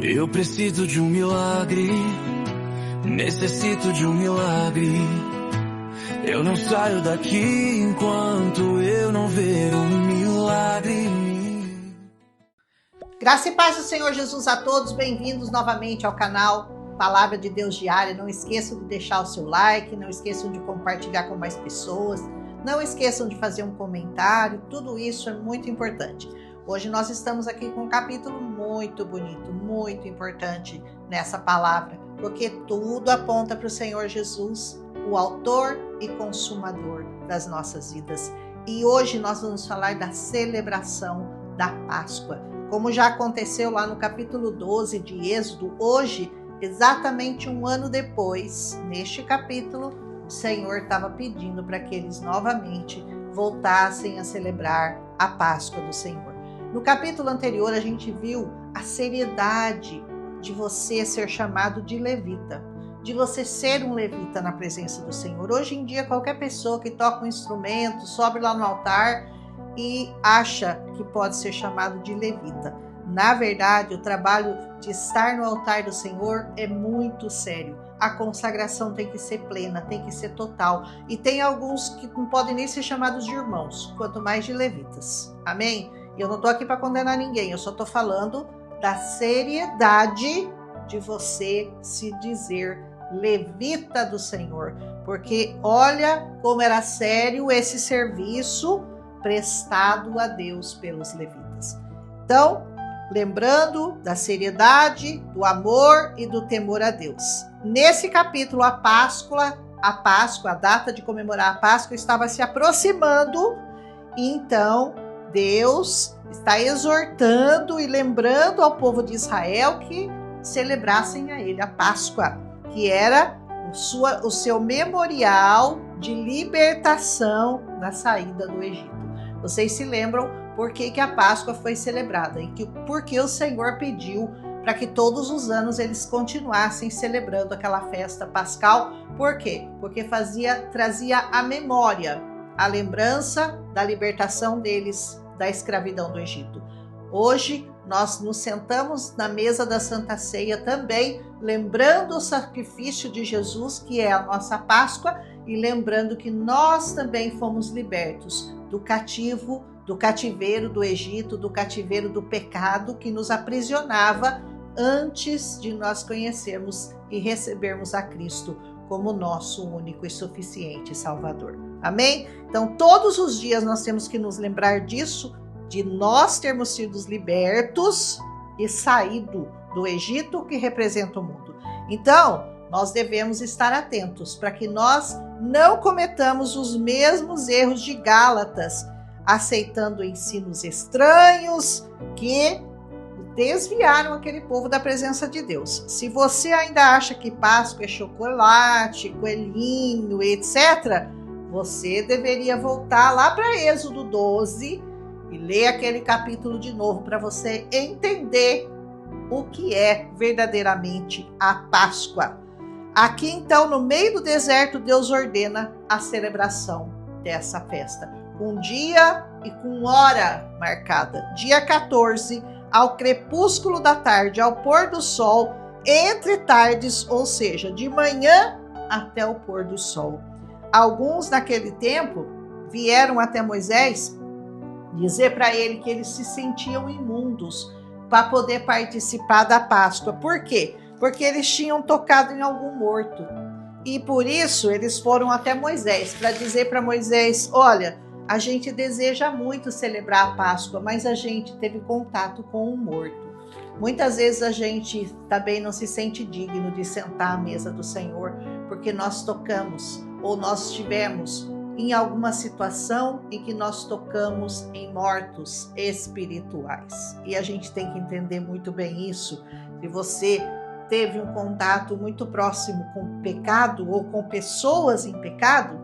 Eu preciso de um milagre, necessito de um milagre. Eu não saio daqui enquanto eu não ver um milagre. Graça e paz do Senhor Jesus a todos, bem-vindos novamente ao canal Palavra de Deus Diária. Não esqueçam de deixar o seu like, não esqueçam de compartilhar com mais pessoas, não esqueçam de fazer um comentário, tudo isso é muito importante. Hoje nós estamos aqui com um capítulo muito bonito, muito importante nessa palavra, porque tudo aponta para o Senhor Jesus, o autor e consumador das nossas vidas. E hoje nós vamos falar da celebração da Páscoa. Como já aconteceu lá no capítulo 12 de Êxodo, hoje, exatamente um ano depois, neste capítulo, o Senhor estava pedindo para que eles novamente voltassem a celebrar a Páscoa do Senhor. No capítulo anterior, a gente viu a seriedade de você ser chamado de levita, de você ser um levita na presença do Senhor. Hoje em dia, qualquer pessoa que toca um instrumento, sobe lá no altar e acha que pode ser chamado de levita. Na verdade, o trabalho de estar no altar do Senhor é muito sério. A consagração tem que ser plena, tem que ser total. E tem alguns que não podem nem ser chamados de irmãos, quanto mais de levitas. Amém? Eu não estou aqui para condenar ninguém, eu só estou falando da seriedade de você se dizer levita do Senhor. Porque olha como era sério esse serviço prestado a Deus pelos levitas. Então, lembrando da seriedade, do amor e do temor a Deus. Nesse capítulo, a Páscoa, a data de comemorar a Páscoa estava se aproximando, e então Deus está exortando e lembrando ao povo de Israel que celebrassem a ele a Páscoa, que era o seu memorial de libertação da saída do Egito. Vocês se lembram por que a Páscoa foi celebrada e porque o Senhor pediu para que todos os anos eles continuassem celebrando aquela festa pascal. Por quê? Porque trazia a memória, a lembrança da libertação deles da escravidão do Egito. Hoje nós nos sentamos na mesa da Santa Ceia também, lembrando o sacrifício de Jesus, que é a nossa Páscoa, e lembrando que nós também fomos libertos do cativeiro do Egito, do cativeiro do pecado que nos aprisionava antes de nós conhecermos e recebermos a Cristo como nosso único e suficiente Salvador. Amém? Então, todos os dias nós temos que nos lembrar disso, de nós termos sido libertos e saído do Egito que representa o mundo. Então, nós devemos estar atentos para que nós não cometamos os mesmos erros de Gálatas, aceitando ensinos estranhos que desviaram aquele povo da presença de Deus. Se você ainda acha que Páscoa é chocolate, coelhinho, etc., você deveria voltar lá para Êxodo 12 e ler aquele capítulo de novo para você entender o que é verdadeiramente a Páscoa. Aqui, então, no meio do deserto, Deus ordena a celebração dessa festa. Com dia e com hora marcada. Dia 14, ao crepúsculo da tarde, ao pôr do sol, entre tardes, ou seja, de manhã até o pôr do sol. Alguns, naquele tempo, vieram até Moisés dizer para ele que eles se sentiam imundos para poder participar da Páscoa. Por quê? Porque eles tinham tocado em algum morto. E por isso eles foram até Moisés para dizer para Moisés: olha, a gente deseja muito celebrar a Páscoa, mas a gente teve contato com um morto. Muitas vezes a gente também não se sente digno de sentar à mesa do Senhor, porque nós tocamos ou nós estivemos em alguma situação em que nós tocamos em mortos espirituais. E a gente tem que entender muito bem isso. Se você teve um contato muito próximo com o pecado ou com pessoas em pecado,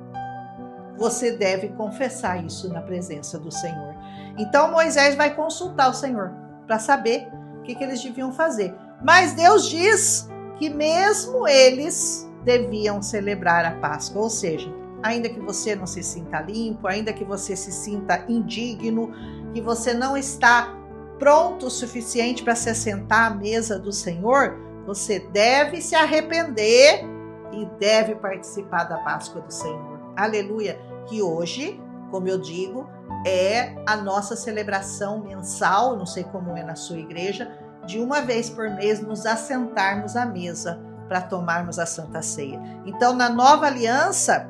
você deve confessar isso na presença do Senhor. Então Moisés vai consultar o Senhor para saber o que eles deviam fazer. Mas Deus diz que mesmo eles deviam celebrar a Páscoa, ou seja, ainda que você não se sinta limpo, ainda que você se sinta indigno, que você não está pronto o suficiente para se assentar à mesa do Senhor, você deve se arrepender e deve participar da Páscoa do Senhor. Aleluia! Que hoje, como eu digo, é a nossa celebração mensal, não sei como é na sua igreja, de uma vez por mês nos assentarmos à mesa para tomarmos a Santa Ceia. Então, na nova aliança,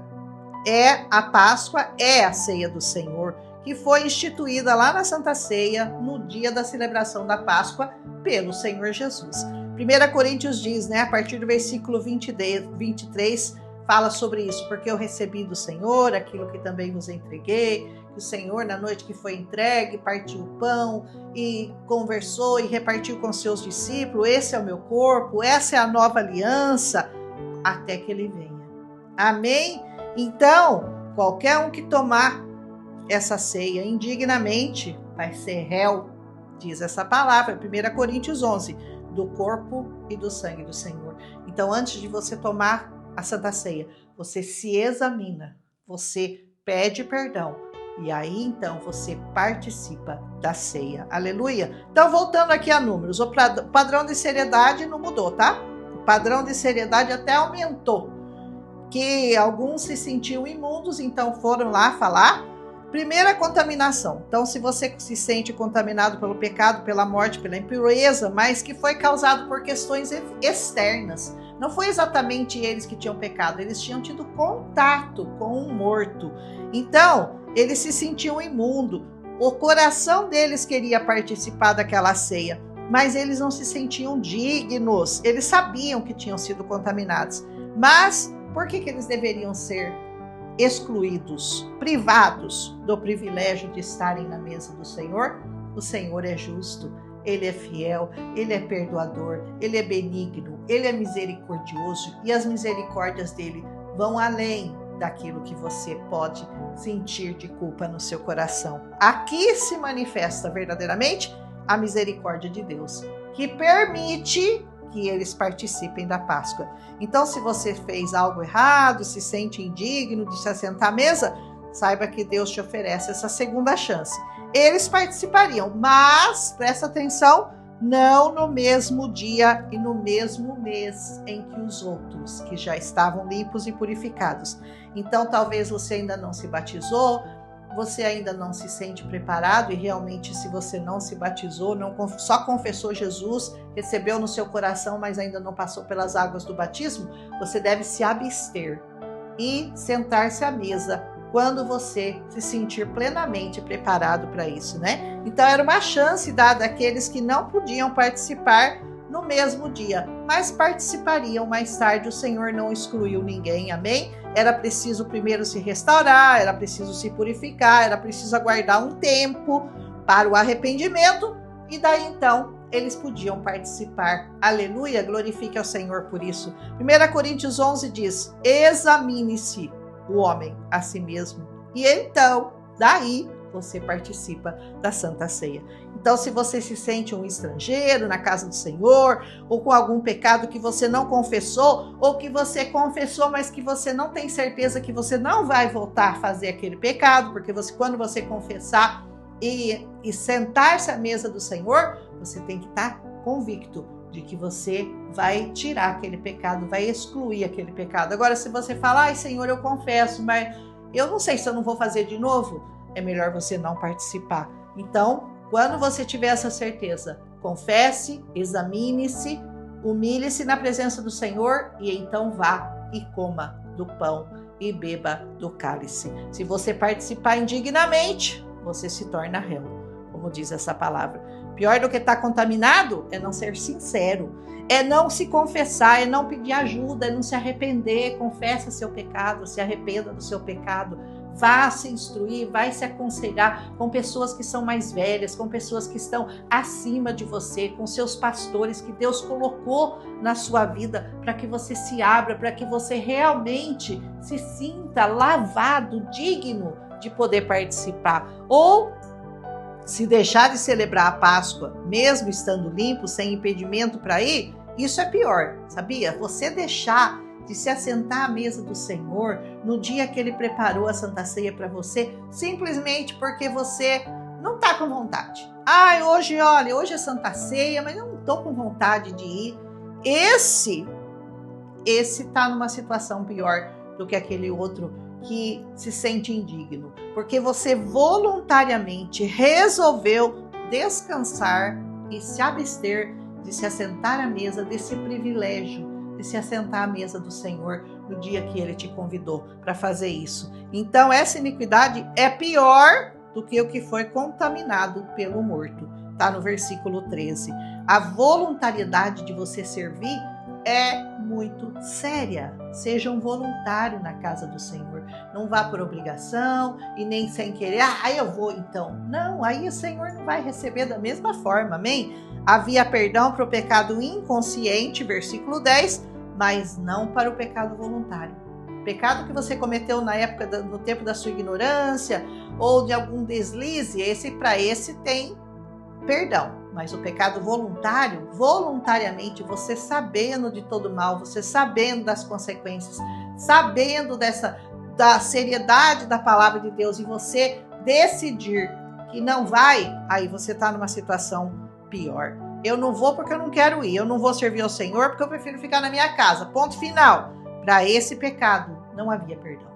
a Páscoa é a ceia do Senhor, que foi instituída lá na Santa Ceia, no dia da celebração da Páscoa, pelo Senhor Jesus. 1 Coríntios diz, né, a partir do versículo 23, fala sobre isso, porque eu recebi do Senhor aquilo que também vos entreguei, que o Senhor, na noite que foi entregue, partiu o pão e conversou e repartiu com seus discípulos, esse é o meu corpo, essa é a nova aliança, até que ele venha. Amém? Então, qualquer um que tomar essa ceia indignamente vai ser réu, diz essa palavra, 1 Coríntios 11, do corpo e do sangue do Senhor. Então, antes de você tomar a Santa Ceia, você se examina, você pede perdão, e aí então você participa da ceia. Aleluia! Então, voltando aqui a números, o padrão de seriedade não mudou, tá? O padrão de seriedade até aumentou, que alguns se sentiam imundos, então foram lá falar. Primeira contaminação. Então, se você se sente contaminado pelo pecado, pela morte, pela impureza, mas que foi causado por questões externas, não foi exatamente eles que tinham pecado, eles tinham tido contato com um morto. Então, eles se sentiam imundos. O coração deles queria participar daquela ceia, mas eles não se sentiam dignos. Eles sabiam que tinham sido contaminados. Mas por que eles deveriam ser excluídos, privados do privilégio de estarem na mesa do Senhor? O Senhor é justo, Ele é fiel, Ele é perdoador, Ele é benigno, Ele é misericordioso, e as misericórdias dele vão além daquilo que você pode sentir de culpa no seu coração. Aqui se manifesta verdadeiramente a misericórdia de Deus, que permite que eles participem da Páscoa. Então, se você fez algo errado, se sente indigno de se assentar à mesa, saiba que Deus te oferece essa segunda chance. Eles participariam, mas, presta atenção, não no mesmo dia e no mesmo mês em que os outros, que já estavam limpos e purificados. Então, talvez você ainda não se batizou, você ainda não se sente preparado, e realmente, se você não se batizou, só confessou Jesus, recebeu no seu coração, mas ainda não passou pelas águas do batismo, você deve se abster e sentar-se à mesa quando você se sentir plenamente preparado para isso, né? Então, era uma chance dada àqueles que não podiam participar no mesmo dia, mas participariam mais tarde. O Senhor não excluiu ninguém, amém? Era preciso primeiro se restaurar, era preciso se purificar, era preciso aguardar um tempo para o arrependimento, e daí então eles podiam participar. Aleluia, glorifique ao Senhor por isso. 1 Coríntios 11 diz: examine-se o homem a si mesmo, e então daí você participa da Santa Ceia. Então, se você se sente um estrangeiro na casa do Senhor, ou com algum pecado que você não confessou, ou que você confessou, mas que você não tem certeza que você não vai voltar a fazer aquele pecado, porque quando você confessar e sentar-se à mesa do Senhor, você tem que estar convicto de que você vai tirar aquele pecado, vai excluir aquele pecado. Agora, se você falar: ai, Senhor, eu confesso, mas eu não sei se eu não vou fazer de novo, é melhor você não participar. Então, quando você tiver essa certeza, confesse, examine-se, humilhe-se na presença do Senhor, e então vá e coma do pão e beba do cálice. Se você participar indignamente, você se torna réu, como diz essa palavra. Pior do que estar contaminado é não ser sincero, é não se confessar, é não pedir ajuda, é não se arrepender. Confessa seu pecado, se arrependa do seu pecado. Vá se instruir, vai se aconselhar com pessoas que são mais velhas, com pessoas que estão acima de você, com seus pastores que Deus colocou na sua vida, para que você se abra, para que você realmente se sinta lavado, digno de poder participar. Ou se deixar de celebrar a Páscoa, mesmo estando limpo, sem impedimento para ir, isso é pior, sabia? Você deixar de se assentar à mesa do Senhor no dia que Ele preparou a Santa Ceia para você, simplesmente porque você não está com vontade. Ai, hoje é Santa Ceia, mas eu não estou com vontade de ir. Esse está numa situação pior do que aquele outro que se sente indigno, porque você voluntariamente resolveu descansar e se abster de se assentar à mesa desse privilégio, de se assentar à mesa do Senhor no dia que Ele te convidou para fazer isso. Então essa iniquidade é pior do que o que foi contaminado pelo morto. Está no versículo 13. A voluntariedade de você servir é muito séria. Seja um voluntário na casa do Senhor. Não vá por obrigação e nem sem querer. Aí eu vou então. Não, aí o Senhor não vai receber da mesma forma, amém? Havia perdão para o pecado inconsciente, versículo 10, mas não para o pecado voluntário. Pecado que você cometeu no tempo da sua ignorância ou de algum deslize, para esse tem perdão. Mas o pecado voluntário, voluntariamente, você sabendo de todo mal, você sabendo das consequências, sabendo da seriedade da palavra de Deus e você decidir que não vai, aí você está numa situação pior. Eu não vou porque eu não quero ir, eu não vou servir ao Senhor porque eu prefiro ficar na minha casa. Ponto final. Para esse pecado não havia perdão.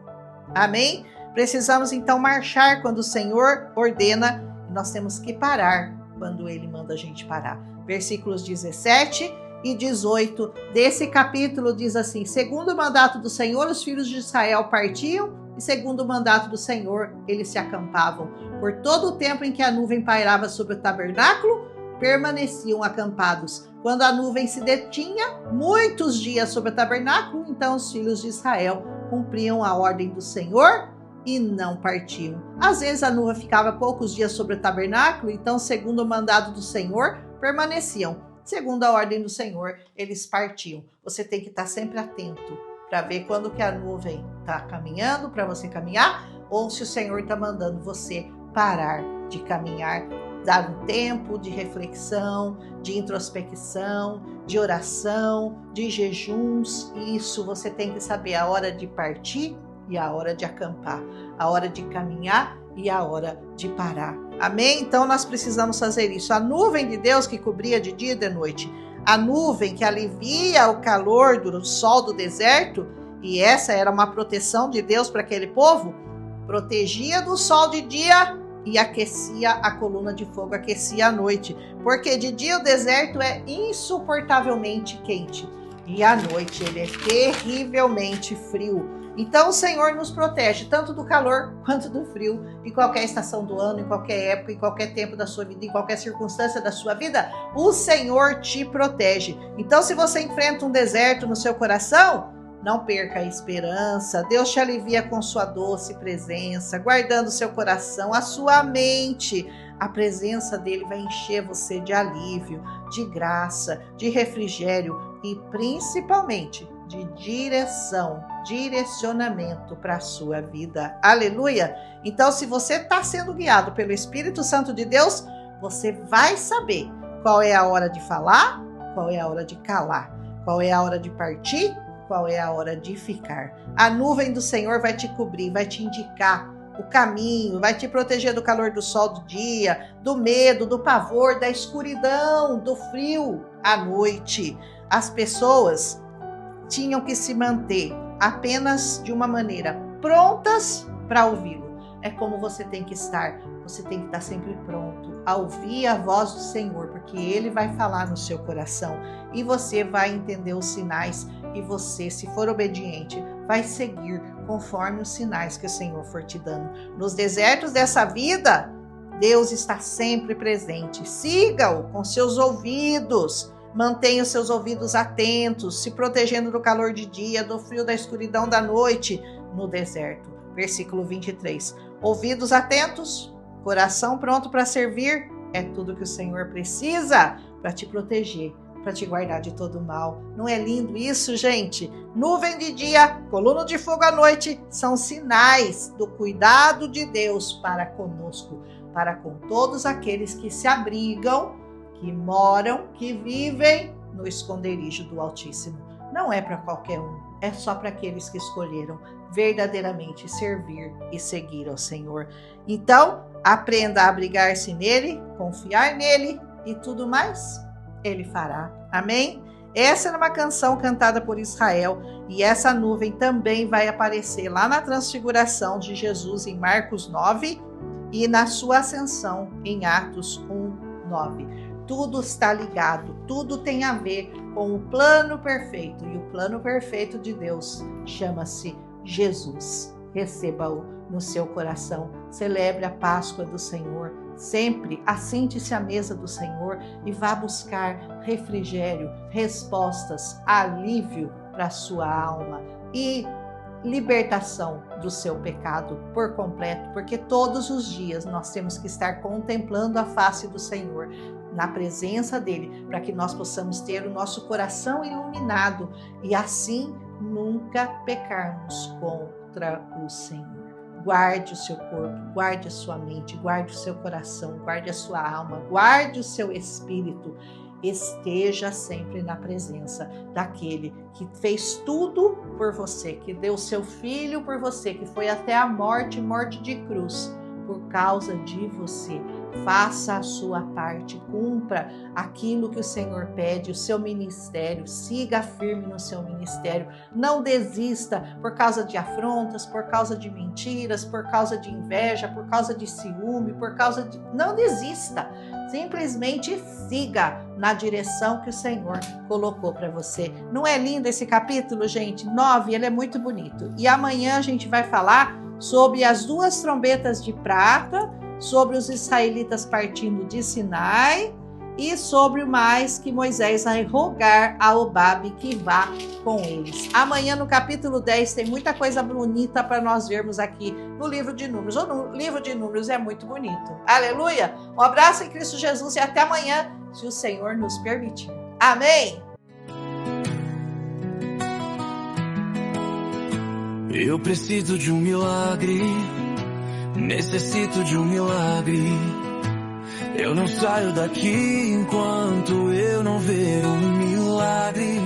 Amém? Precisamos então marchar quando o Senhor ordena e nós temos que parar quando Ele manda a gente parar. Versículos 17 e 18 desse capítulo diz assim: segundo o mandato do Senhor, os filhos de Israel partiam e segundo o mandato do Senhor, eles se acampavam. Por todo o tempo em que a nuvem pairava sobre o tabernáculo, permaneciam acampados. Quando a nuvem se detinha muitos dias sobre o tabernáculo, então os filhos de Israel cumpriam a ordem do Senhor e não partiam. Às vezes a nuvem ficava poucos dias sobre o tabernáculo, então, segundo o mandado do Senhor, permaneciam. Segundo a ordem do Senhor, eles partiam. Você tem que estar sempre atento para ver quando que a nuvem está caminhando para você caminhar ou se o Senhor está mandando você parar de caminhar, dar um tempo de reflexão, de introspecção, de oração, de jejuns. Isso você tem que saber a hora de partir e a hora de acampar, a hora de caminhar e a hora de parar. Amém? Então nós precisamos fazer isso. A nuvem de Deus que cobria de dia e de noite, a nuvem que alivia o calor do sol do deserto, e essa era uma proteção de Deus para aquele povo, protegia do sol de dia e aquecia a coluna de fogo, aquecia a noite, porque de dia o deserto é insuportavelmente quente e à noite ele é terrivelmente frio. Então o Senhor nos protege tanto do calor quanto do frio, em qualquer estação do ano, em qualquer época, em qualquer tempo da sua vida, em qualquer circunstância da sua vida, o Senhor te protege. Então se você enfrenta um deserto no seu coração, não perca a esperança. Deus te alivia com sua doce presença, guardando seu coração, a sua mente. A presença dele vai encher você de alívio, de graça, de refrigério e principalmente de direcionamento para a sua vida. Aleluia! Então, se você está sendo guiado pelo Espírito Santo de Deus, você vai saber qual é a hora de falar, qual é a hora de calar, qual é a hora de partir, qual é a hora de ficar. A nuvem do Senhor vai te cobrir, vai te indicar o caminho, vai te proteger do calor do sol do dia, do medo, do pavor, da escuridão, do frio à noite. As pessoas tinham que se manter apenas de uma maneira, prontas para ouvi-lo. É como você tem que estar sempre pronto a ouvir a voz do Senhor, porque Ele vai falar no seu coração e você vai entender os sinais e você, se for obediente, vai seguir conforme os sinais que o Senhor for te dando. Nos desertos dessa vida, Deus está sempre presente. Siga-o com seus ouvidos. Mantenha os seus ouvidos atentos, se protegendo do calor de dia, do frio da escuridão da noite no deserto. Versículo 23. Ouvidos atentos, coração pronto para servir, é tudo que o Senhor precisa para te proteger, para te guardar de todo mal. Não é lindo isso, gente? Nuvem de dia, coluna de fogo à noite, são sinais do cuidado de Deus para conosco, para com todos aqueles que se abrigam, que moram, que vivem no esconderijo do Altíssimo. Não é para qualquer um, é só para aqueles que escolheram verdadeiramente servir e seguir ao Senhor. Então, Aprenda a abrigar-se nele, confiar nele e tudo mais ele fará. Amém? Essa era uma canção cantada por Israel e essa nuvem também vai aparecer lá na transfiguração de Jesus em Marcos 9 e na sua ascensão em Atos 1:9. Tudo está ligado, tudo tem a ver com o plano perfeito e o plano perfeito de Deus chama-se Jesus. Receba-o no seu coração, celebre a Páscoa do Senhor, sempre assente-se à mesa do Senhor e vá buscar refrigério, respostas, alívio para a sua alma e libertação do seu pecado por completo, porque todos os dias nós temos que estar contemplando a face do Senhor, na presença dele, para que nós possamos ter o nosso coração iluminado e assim nunca pecarmos contra o Senhor. Guarde o seu corpo, guarde a sua mente, guarde o seu coração, guarde a sua alma, guarde o seu espírito. Esteja sempre na presença daquele que fez tudo por você, que deu seu filho por você, que foi até a morte de cruz, por causa de você. Faça a sua parte, cumpra aquilo que o Senhor pede, o seu ministério, siga firme no seu ministério, não desista por causa de afrontas, por causa de mentiras, por causa de inveja, por causa de ciúme, não desista, simplesmente siga na direção que o Senhor colocou para você. Não é lindo esse capítulo, gente? 9, ele é muito bonito. E amanhã a gente vai falar sobre as 2 trombetas de prata, sobre os israelitas partindo de Sinai e sobre o mais que Moisés vai rogar a Obabe que vá com eles. Amanhã no capítulo 10 tem muita coisa bonita para nós vermos aqui no livro de Números. O livro de Números é muito bonito. Aleluia! Um abraço em Cristo Jesus e até amanhã, se o Senhor nos permitir. Amém! Eu preciso de um milagre, necessito de um milagre. Eu não saio daqui enquanto eu não ver um milagre.